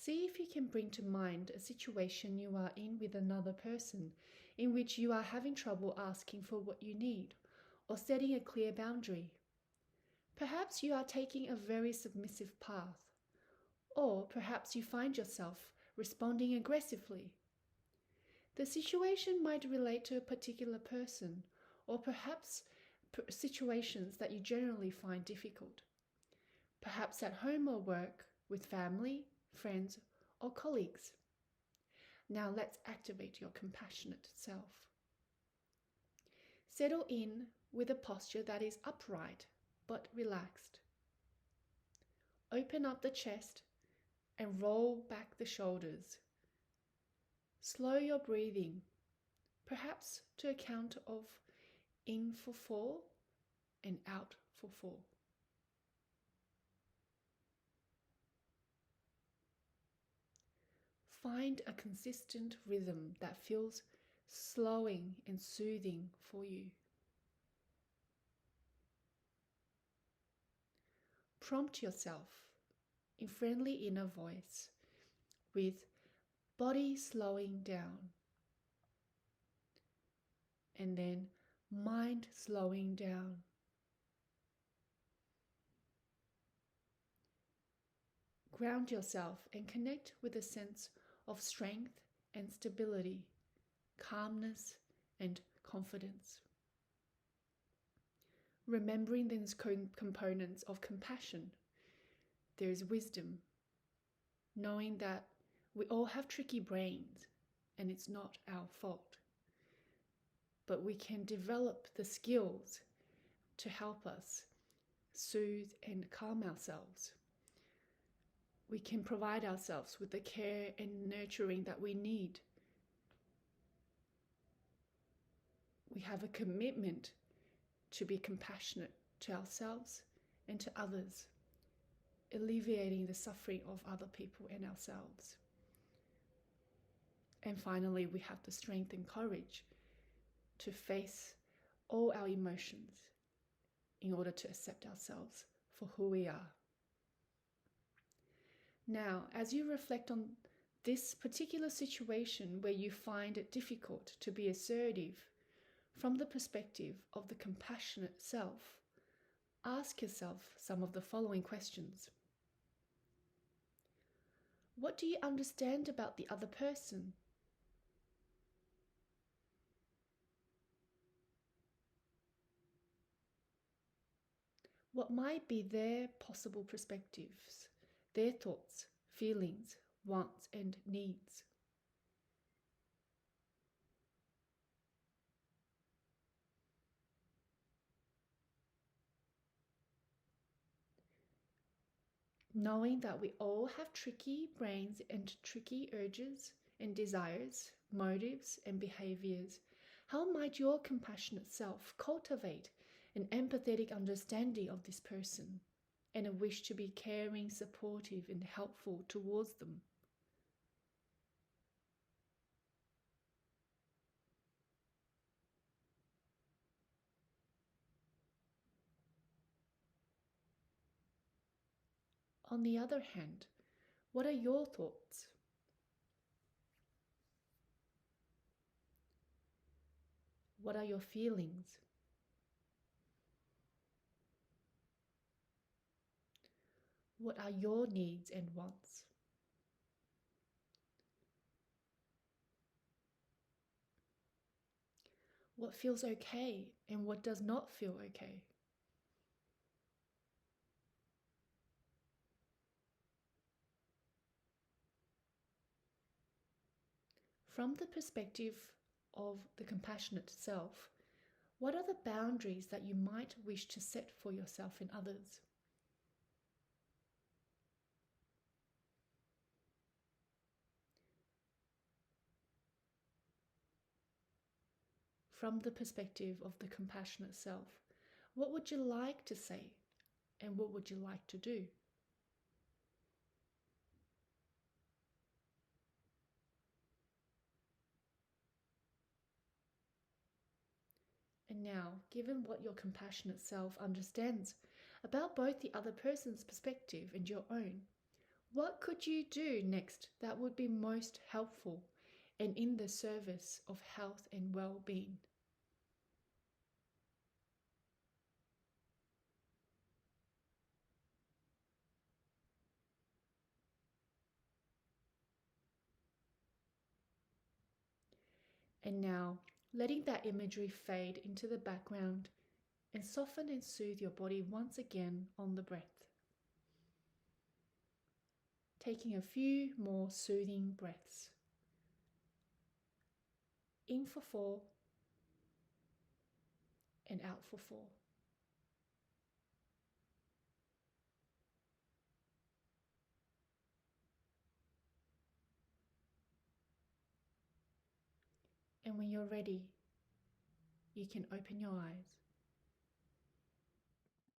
See if you can bring to mind a situation you are in with another person in which you are having trouble asking for what you need or setting a clear boundary. Perhaps you are taking a very submissive path, or perhaps you find yourself responding aggressively. The situation might relate to a particular person, or perhaps situations that you generally find difficult. Perhaps at home or work, with family, friends, or colleagues. Now let's activate your compassionate self. Settle in with a posture that is upright but relaxed. Open up the chest and roll back the shoulders. Slow your breathing, perhaps to a count of in for 4 and out for 4. Find a consistent rhythm that feels slowing and soothing for you. Prompt yourself in friendly inner voice with body slowing down and then mind slowing down. Ground yourself and connect with a sense of strength and stability, calmness and confidence. Remembering these components of compassion, there is wisdom, knowing that we all have tricky brains and it's not our fault. But we can develop the skills to help us soothe and calm ourselves. We can provide ourselves with the care and nurturing that we need. We have a commitment to be compassionate to ourselves and to others, alleviating the suffering of other people and ourselves. And finally, we have the strength and courage to face all our emotions in order to accept ourselves for who we are. Now, as you reflect on this particular situation where you find it difficult to be assertive from the perspective of the compassionate self, ask yourself some of the following questions. What do you understand about the other person? What might be their possible perspectives, their thoughts, feelings, wants, and needs? Knowing that we all have tricky brains and tricky urges and desires, motives and behaviors, how might your compassionate self cultivate an empathetic understanding of this person and a wish to be caring, supportive, and helpful towards them? On the other hand, what are your thoughts? What are your feelings? What are your needs and wants? What feels okay and what does not feel okay? From the perspective of the compassionate self, what are the boundaries that you might wish to set for yourself and others? From the perspective of the compassionate self, what would you like to say and what would you like to do? And now, given what your compassionate self understands about both the other person's perspective and your own, What could you do next that would be most helpful and in the service of health and well-being? And now, letting that imagery fade into the background and soften and soothe your body once again on the breath. Taking a few more soothing breaths. In for 4 and out for 4. And when you're ready, you can open your eyes.